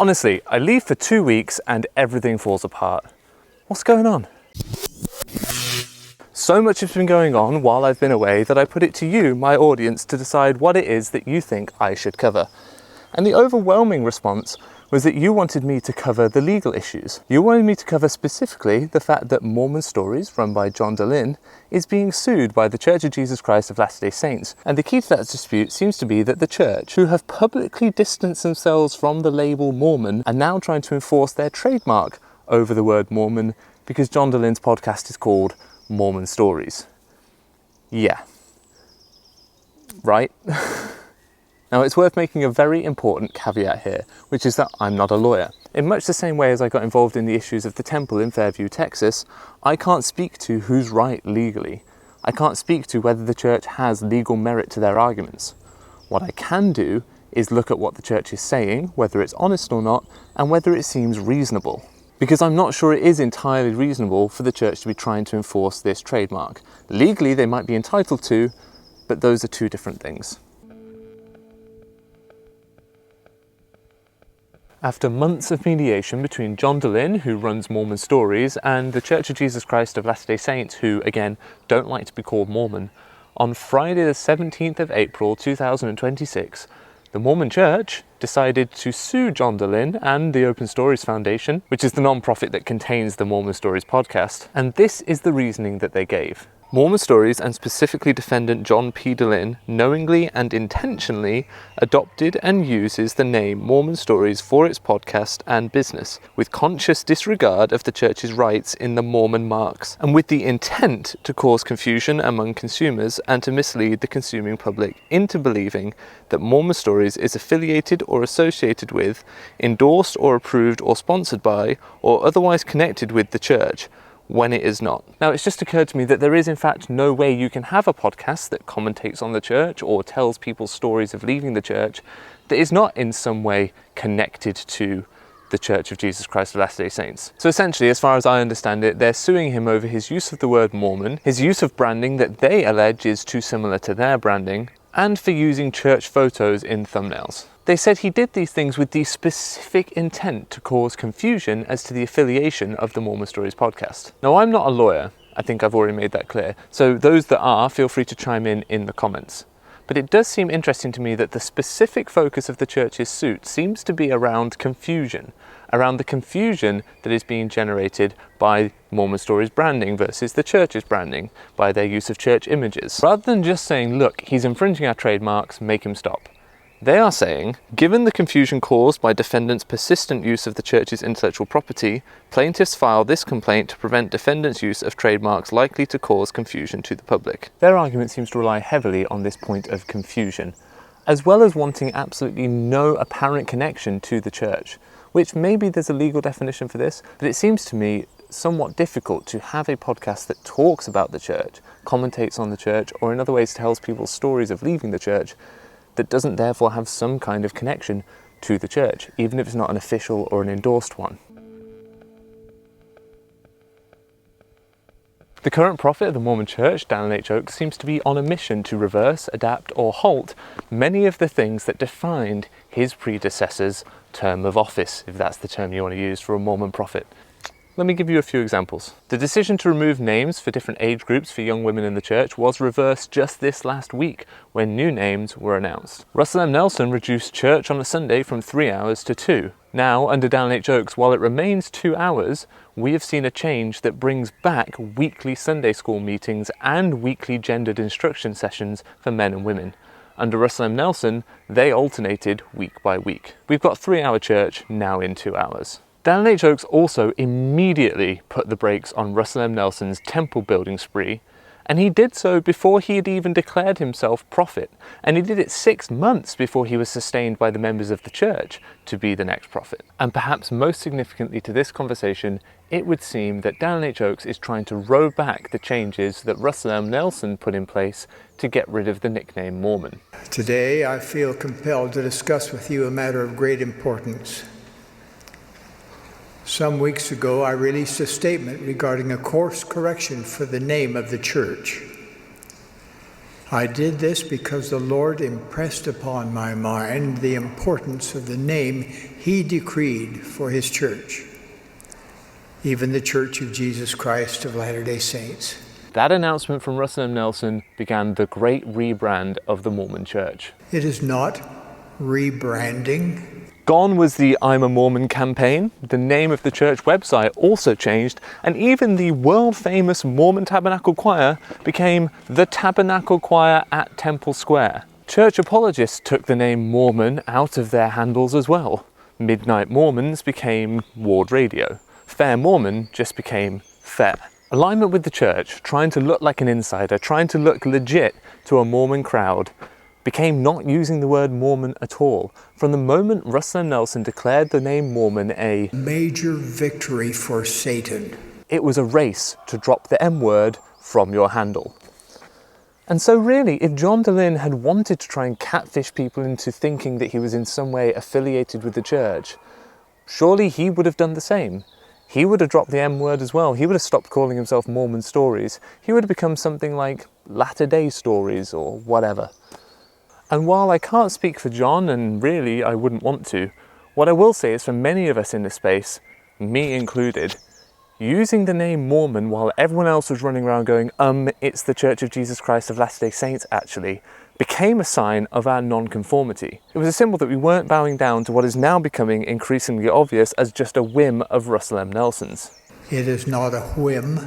Honestly, I leave for 2 weeks and everything falls apart. What's going on? So much has been going on while I've been away that I put it to you, my audience, to decide what it is that you think I should cover. And the overwhelming response was that you wanted me to cover the legal issues. You wanted me to cover specifically the fact that Mormon Stories, run by John Dehlin, is being sued by the Church of Jesus Christ of Latter-day Saints. And the key to that dispute seems to be that the church, who have publicly distanced themselves from the label Mormon, are now trying to enforce their trademark over the word Mormon because John Dehlin's podcast is called Mormon Stories. Yeah. Right? Now, it's worth making a very important caveat here, which is that I'm not a lawyer. In much the same way as I got involved in the issues of the temple in Fairview, Texas, I can't speak to who's right legally. I can't speak to whether the church has legal merit to their arguments. What I can do is look at what the church is saying, whether it's honest or not, and whether it seems reasonable. Because I'm not sure it is entirely reasonable for the church to be trying to enforce this trademark. Legally, they might be entitled to, but those are two different things. After months of mediation between John Dehlin, who runs Mormon Stories, and the Church of Jesus Christ of Latter-day Saints, who, again, don't like to be called Mormon, on Friday the 17th of April 2026, the Mormon Church decided to sue John Dehlin and the Open Stories Foundation, which is the non-profit that contains the Mormon Stories podcast, and this is the reasoning that they gave. Mormon Stories, and specifically defendant John P. Dehlin, knowingly and intentionally adopted and uses the name Mormon Stories for its podcast and business, with conscious disregard of the church's rights in the Mormon marks, and with the intent to cause confusion among consumers and to mislead the consuming public into believing that Mormon Stories is affiliated or associated with, endorsed or approved or sponsored by, or otherwise connected with the church, when it is not. Now, it's just occurred to me that there is in fact no way you can have a podcast that commentates on the church or tells people stories of leaving the church that is not in some way connected to the Church of Jesus Christ of Latter-day Saints. So essentially, as far as I understand it, they're suing him over his use of the word Mormon, his use of branding that they allege is too similar to their branding, and for using church photos in thumbnails. They said he did these things with the specific intent to cause confusion as to the affiliation of the Mormon Stories podcast. Now, I'm not a lawyer. I think I've already made that clear. So those that are, feel free to chime in the comments. But it does seem interesting to me that the specific focus of the church's suit seems to be around confusion, around the confusion that is being generated by Mormon Stories branding versus the church's branding, by their use of church images. Rather than just saying, look, he's infringing our trademarks, make him stop. They are saying, given the confusion caused by defendants' persistent use of the church's intellectual property, plaintiffs file this complaint to prevent defendants' use of trademarks likely to cause confusion to the public. Their argument seems to rely heavily on this point of confusion, as well as wanting absolutely no apparent connection to the church, which maybe there's a legal definition for this, but it seems to me somewhat difficult to have a podcast that talks about the church, commentates on the church, or in other ways tells people stories of leaving the church, that doesn't therefore have some kind of connection to the church, even if it's not an official or an endorsed one. The current prophet of the Mormon Church, Dallin H. Oaks, seems to be on a mission to reverse, adapt, or halt many of the things that defined his predecessor's term of office, if that's the term you want to use for a Mormon prophet. Let me give you a few examples. The decision to remove names for different age groups for young women in the church was reversed just this last week when new names were announced. Russell M. Nelson reduced church on a Sunday from 3 hours to 2. Now, under Dallin H. Oaks, while it remains 2 hours, we have seen a change that brings back weekly Sunday school meetings and weekly gendered instruction sessions for men and women. Under Russell M. Nelson, they alternated week by week. We've got 3-hour church now in 2 hours. Dallin H. Oaks also immediately put the brakes on Russell M. Nelson's temple building spree, and he did so before he had even declared himself prophet, and he did it 6 months before he was sustained by the members of the church to be the next prophet. And perhaps most significantly to this conversation, it would seem that Dallin H. Oaks is trying to row back the changes that Russell M. Nelson put in place to get rid of the nickname Mormon. Today, I feel compelled to discuss with you a matter of great importance. Some weeks ago, I released a statement regarding a course correction for the name of the church. I did this because the Lord impressed upon my mind the importance of the name He decreed for His church, even the Church of Jesus Christ of Latter-day Saints. That announcement from Russell M. Nelson began the great rebrand of the Mormon Church. It is not rebranding. Gone was the I'm a Mormon campaign, the name of the church website also changed, and even the world-famous Mormon Tabernacle Choir became the Tabernacle Choir at Temple Square. Church apologists took the name Mormon out of their handles as well. Midnight Mormons became Ward Radio. Fair Mormon just became Fair. Alignment with the church, trying to look like an insider, trying to look legit to a Mormon crowd, became not using the word Mormon at all. From the moment Russell M. Nelson declared the name Mormon a major victory for Satan, it was a race to drop the M word from your handle. And so really, if John DeLynn had wanted to try and catfish people into thinking that he was in some way affiliated with the church, surely he would have done the same. He would have dropped the M word as well. He would have stopped calling himself Mormon Stories. He would have become something like Latter-day Stories or whatever. And while I can't speak for John, and really I wouldn't want to, what I will say is for many of us in this space, me included, using the name Mormon while everyone else was running around going, it's the Church of Jesus Christ of Latter-day Saints actually, became a sign of our non-conformity. It was a symbol that we weren't bowing down to what is now becoming increasingly obvious as just a whim of Russell M. Nelson's. It is not a whim.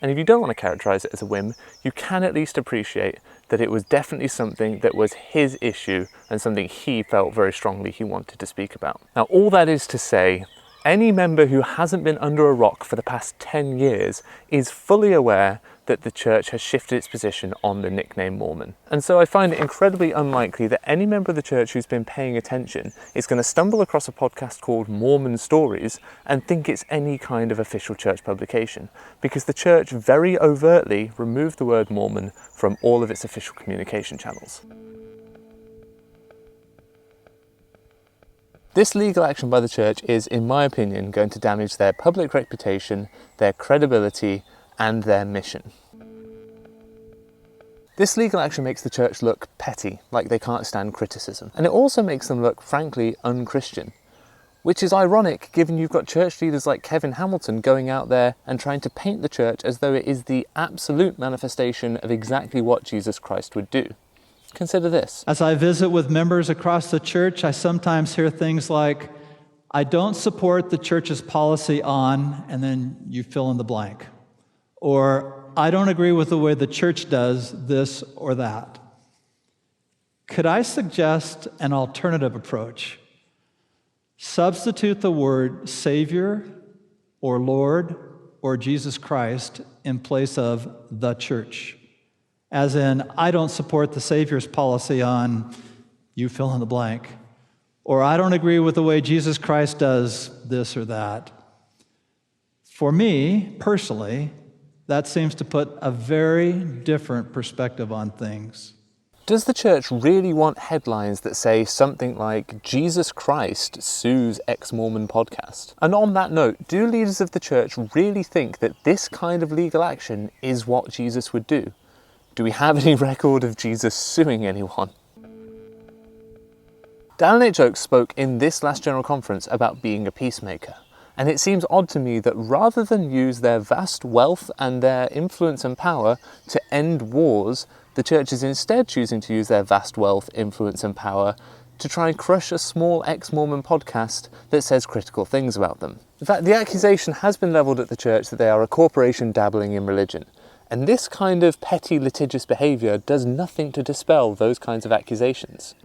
And if you don't want to characterize it as a whim, you can at least appreciate that it was definitely something that was his issue and something he felt very strongly he wanted to speak about. Now, all that is to say, any member who hasn't been under a rock for the past 10 years is fully aware that the church has shifted its position on the nickname Mormon. And so I find it incredibly unlikely that any member of the church who's been paying attention is going to stumble across a podcast called Mormon Stories and think it's any kind of official church publication, because the church very overtly removed the word Mormon from all of its official communication channels. This legal action by the church is, in my opinion, going to damage their public reputation, their credibility, and their mission. This legal action makes the church look petty, like they can't stand criticism. And it also makes them look, frankly, unchristian. Which is ironic, given you've got church leaders like Kevin Hamilton going out there and trying to paint the church as though it is the absolute manifestation of exactly what Jesus Christ would do. Consider this. As I visit with members across the church, I sometimes hear things like, I don't support the church's policy on, and then you fill in the blank. Or, I don't agree with the way the church does this or that. Could I suggest an alternative approach? Substitute the word Savior or Lord or Jesus Christ in place of the church. As in, I don't support the Savior's policy on, you fill in the blank. Or I don't agree with the way Jesus Christ does this or that. For me, personally, that seems to put a very different perspective on things. Does the church really want headlines that say something like, Jesus Christ sues ex-mormon podcast? And on that note, do leaders of the church really think that this kind of legal action is what Jesus would do? Do we have any record of Jesus suing anyone? Dan H. Oaks spoke in this last General Conference about being a peacemaker. And it seems odd to me that rather than use their vast wealth and their influence and power to end wars, the church is instead choosing to use their vast wealth, influence and power to try and crush a small ex-Mormon podcast that says critical things about them. In fact, the accusation has been levelled at the church that they are a corporation dabbling in religion. And this kind of petty litigious behaviour does nothing to dispel those kinds of accusations.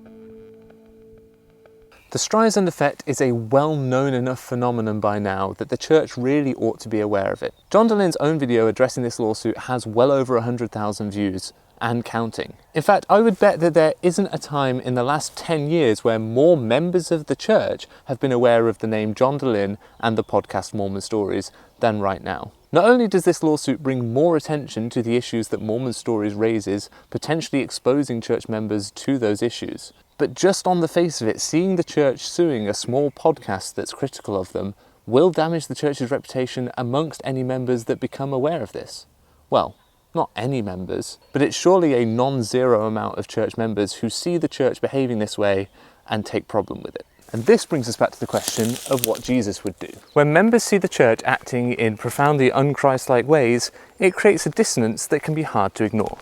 The Streisand effect is a well-known enough phenomenon by now that the church really ought to be aware of it. John DeLynn's own video addressing this lawsuit has well over 100,000 views, and counting. In fact, I would bet that there isn't a time in the last 10 years where more members of the church have been aware of the name John DeLynn and the podcast Mormon Stories than right now. Not only does this lawsuit bring more attention to the issues that Mormon Stories raises, potentially exposing church members to those issues, but just on the face of it, seeing the church suing a small podcast that's critical of them will damage the church's reputation amongst any members that become aware of this. Well, not any members, but it's surely a non-zero amount of church members who see the church behaving this way and take problem with it. And this brings us back to the question of what Jesus would do. When members see the church acting in profoundly un-Christ-like ways, it creates a dissonance that can be hard to ignore.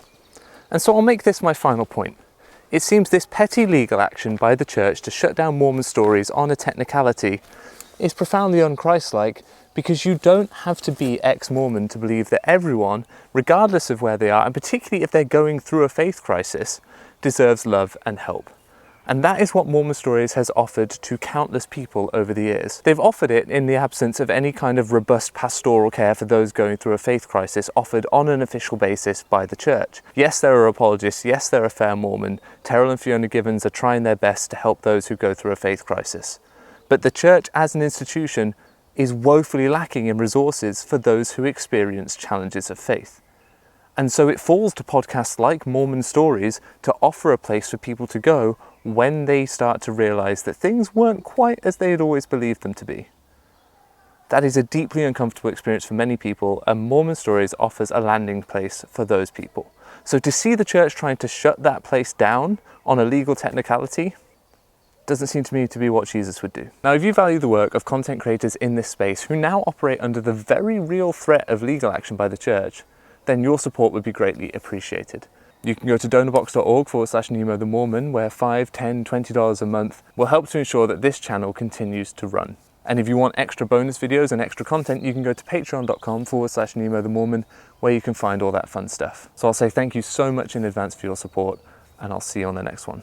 And so I'll make this my final point. It seems this petty legal action by the church to shut down Mormon stories on a technicality is profoundly un-Christ-like, because you don't have to be ex-Mormon to believe that everyone, regardless of where they are, and particularly if they're going through a faith crisis, deserves love and help. And that is what Mormon Stories has offered to countless people over the years. They've offered it in the absence of any kind of robust pastoral care for those going through a faith crisis offered on an official basis by the church. Yes, there are apologists. Yes, there are fair Mormon. Terrell and Fiona Givens are trying their best to help those who go through a faith crisis. But the church as an institution is woefully lacking in resources for those who experience challenges of faith. And so it falls to podcasts like Mormon Stories to offer a place for people to go when they start to realize that things weren't quite as they had always believed them to be. That is a deeply uncomfortable experience for many people, and Mormon Stories offers a landing place for those people. So to see the church trying to shut that place down on a legal technicality doesn't seem to me to be what Jesus would do. Now, if you value the work of content creators in this space who now operate under the very real threat of legal action by the church, then your support would be greatly appreciated. You can go to donorbox.org/Nemo the Mormon, where $5, $10, $20 a month will help to ensure that this channel continues to run. And if you want extra bonus videos and extra content, you can go to patreon.com/Nemo the Mormon, where you can find all that fun stuff. So I'll say thank you so much in advance for your support, and I'll see you on the next one.